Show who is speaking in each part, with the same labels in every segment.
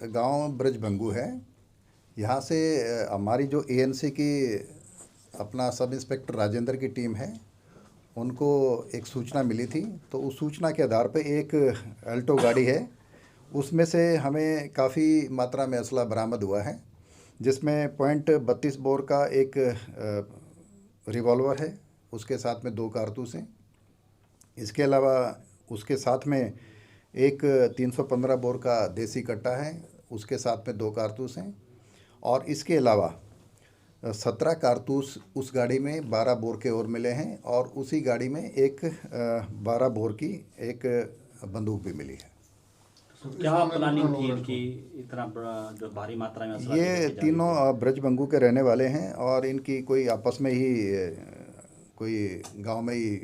Speaker 1: गांव ब्रजभंगू है। यहाँ से हमारी जो एएनसी की अपना सब इंस्पेक्टर राजेंद्र की टीम है, उनको एक सूचना मिली थी। तो उस सूचना के आधार पे एक अल्टो गाड़ी है, उसमें से हमें काफ़ी मात्रा में असला बरामद हुआ है, जिसमें .32 बोर का एक रिवॉल्वर है, उसके साथ में 2 कारतूस हैं। इसके अलावा उसके साथ में एक 315 बोर का देसी कट्टा है, उसके साथ में 2 कारतूस हैं। और इसके अलावा 17 कारतूस उस गाड़ी में 12 बोर के और मिले हैं, और उसी गाड़ी में एक 12 बोर की एक बंदूक भी मिली है।
Speaker 2: क्या प्लानिंग थी इनकी इतना बड़ा जो भारी मात्रा में असला
Speaker 1: ये
Speaker 2: लेके जा रही
Speaker 1: तीनों
Speaker 2: थी?
Speaker 1: ब्रजभंगू के रहने वाले हैं, और इनकी कोई आपस में ही कोई गांव में ही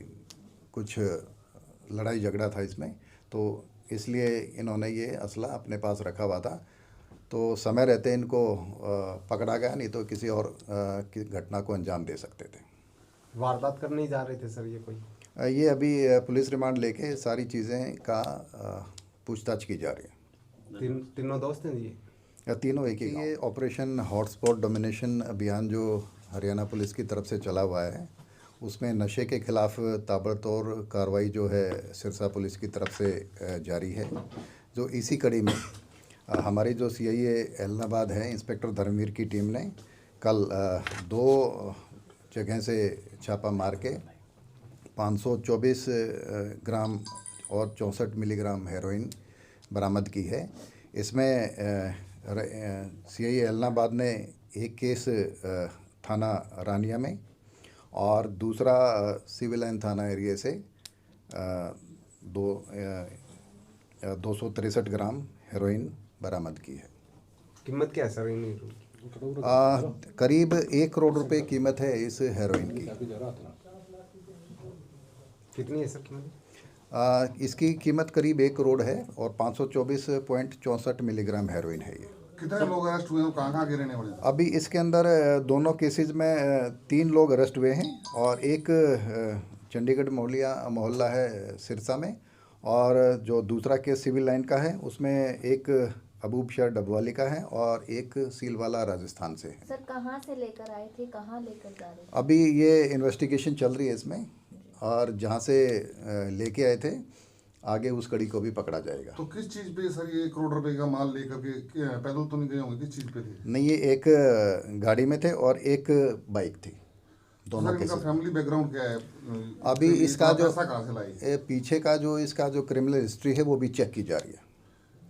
Speaker 1: कुछ लड़ाई झगड़ा था इसमें, तो इसलिए इन्होंने ये असला अपने पास रखा हुआ था। तो समय रहते इनको पकड़ा गया, नहीं तो किसी और की घटना को अंजाम दे सकते थे।
Speaker 3: वारदात करने ही जा रहे थे सर ये कोई?
Speaker 1: ये अभी पुलिस रिमांड लेके सारी चीज़ें का पूछताछ की जा रही है।
Speaker 3: तीनों दोस्त हैं ये?
Speaker 1: या तीनों एक ही? ये ऑपरेशन हॉटस्पॉट डोमिनेशन अभियान जो हरियाणा पुलिस की तरफ से चला हुआ है, उसमें नशे के खिलाफ ताबड़तोड़ कार्रवाई जो है सिरसा पुलिस की तरफ से जारी है। जो इसी कड़ी में हमारी जो CIA एलनाबाद है, इंस्पेक्टर धर्मवीर की टीम ने कल 2 जगह से छापा मार के 524 ग्राम और 64 मिलीग्राम हेरोइन बरामद की है। इसमें CIA एलनाबाद ने एक केस थाना रानिया में और दूसरा सिविल लाइन थाना एरिया से 263 ग्राम हेरोइन बरामद की है।
Speaker 3: कीमत क्या है सर इन?
Speaker 1: करीब 1 करोड़ रुपए कीमत है इस हेरोइन की।
Speaker 3: कितनी है सर कीमत?
Speaker 1: इसकी कीमत करीब 1 करोड़ है, और 524.64 मिलीग्राम हेरोइन है ये।
Speaker 4: कितने लोग अरेस्ट हुए हैं, कहाँ के रहने वाले?
Speaker 1: अभी इसके अंदर दोनों केसेस में 3 लोग अरेस्ट हुए हैं, और एक चंडीगढ़ मोहल्ला है सिरसा में, और जो दूसरा केस सिविल लाइन का है उसमें एक अबूब शहर डबवाली का है, और एक सीलवाला राजस्थान से है।
Speaker 5: सर कहाँ से लेकर आए थे, कहाँ लेकर जा रहे थे?
Speaker 1: अभी ये इन्वेस्टिगेशन चल रही है इसमें, और जहाँ से लेके आए थे आगे उस कड़ी को भी पकड़ा जाएगा।
Speaker 4: तो किस चीज़ पे सर ये 1 करोड़ रुपए का माल लेकर के पैदल तो नहीं गए होंगे, किस चीज़ पे थे?
Speaker 1: नहीं, ये एक गाड़ी में थे और एक बाइक थी, दोनों
Speaker 4: सर
Speaker 1: के
Speaker 4: इनका
Speaker 1: साथ।
Speaker 4: फैमिली बैकग्राउंड क्या है?
Speaker 1: अभी इसका जो
Speaker 4: पैसा कहाँ से लाई?
Speaker 1: पीछे का जो इसका जो क्रिमिनल हिस्ट्री है वो भी चेक की जा रही है।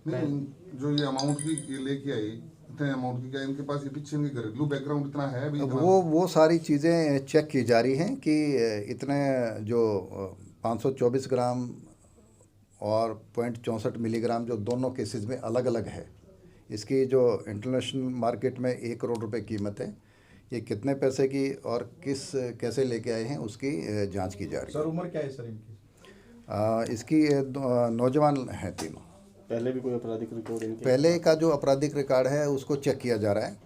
Speaker 4: नहीं, जो ये अमाउंट की ये लेके आई, इतने अमाउंट की, क्या इनके पास ये पीछे इनके घरेलू बैकग्राउंड इतना है अभी?
Speaker 1: वो सारी चीज़ें चेक की जा रही हैं कि इतने जो 524 ग्राम और .64 मिलीग्राम जो दोनों केसेस में अलग अलग है, इसकी जो इंटरनेशनल मार्केट में 1 करोड़ रुपए कीमत है, ये कितने पैसे की और कैसे लेके आए हैं उसकी जांच की जा रही है।
Speaker 6: सर उम्र क्या है सर इनकी?
Speaker 1: इसकी नौजवान हैं तीनों।
Speaker 7: पहले भी कोई आपराधिक रिकॉर्ड इनके?
Speaker 1: पहले का जो आपराधिक रिकॉर्ड है उसको चेक किया जा रहा है।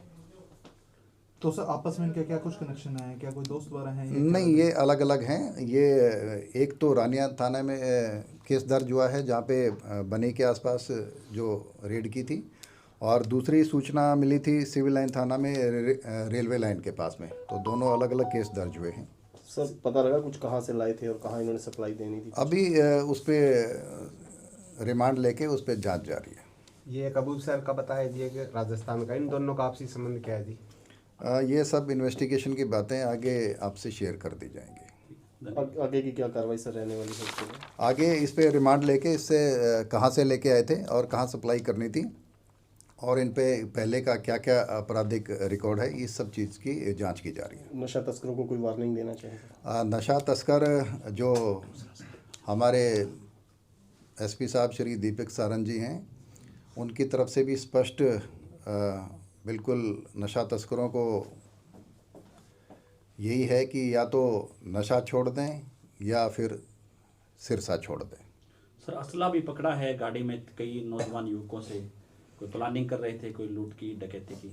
Speaker 6: तो सर आपस में इनके क्या कुछ कनेक्शन है, क्या कोई दोस्त वगैरह हैं?
Speaker 1: नहीं, ये अलग अलग हैं। ये एक तो रानिया थाना में केस दर्ज हुआ है, जहाँ पे बनी के आसपास जो रेड की थी, और दूसरी सूचना मिली थी सिविल लाइन थाना में रेलवे लाइन के पास में। तो दोनों अलग अलग केस दर्ज हुए हैं।
Speaker 7: सर पता लगा कुछ कहाँ से लाए थे और कहाँ इन्होंने सप्लाई देनी थी?
Speaker 1: अभी उस पर रिमांड लेके उस पर जांच जारी है।
Speaker 3: ये एक अबूब सर का बताया जी, कि राजस्थान का, इन दोनों का आपसी संबंध क्या है जी?
Speaker 1: ये सब इन्वेस्टिगेशन की बातें आगे आपसे शेयर कर दी जाएंगी।
Speaker 7: आगे की क्या कार्रवाई सर रहने वाली है इसके लिए?
Speaker 1: आगे इस पे रिमांड लेके इससे कहाँ से लेके आए थे और कहाँ सप्लाई करनी थी, और इन पे पहले का क्या क्या आपराधिक रिकॉर्ड है, इस सब चीज़ की जांच की जा रही है।
Speaker 7: नशा तस्करों को कोई वार्निंग देना चाहिए?
Speaker 1: नशा तस्कर जो हमारे SP साहब श्री दीपक सारन जी हैं, उनकी तरफ से भी स्पष्ट बिल्कुल नशा तस्करों को यही है कि या तो नशा छोड़ दें या फिर सिरसा छोड़ दें।
Speaker 2: सर असला भी पकड़ा है गाड़ी में, कई नौजवान युवकों से कोई प्लानिंग कर रहे थे, कोई लूट की, डकैती की?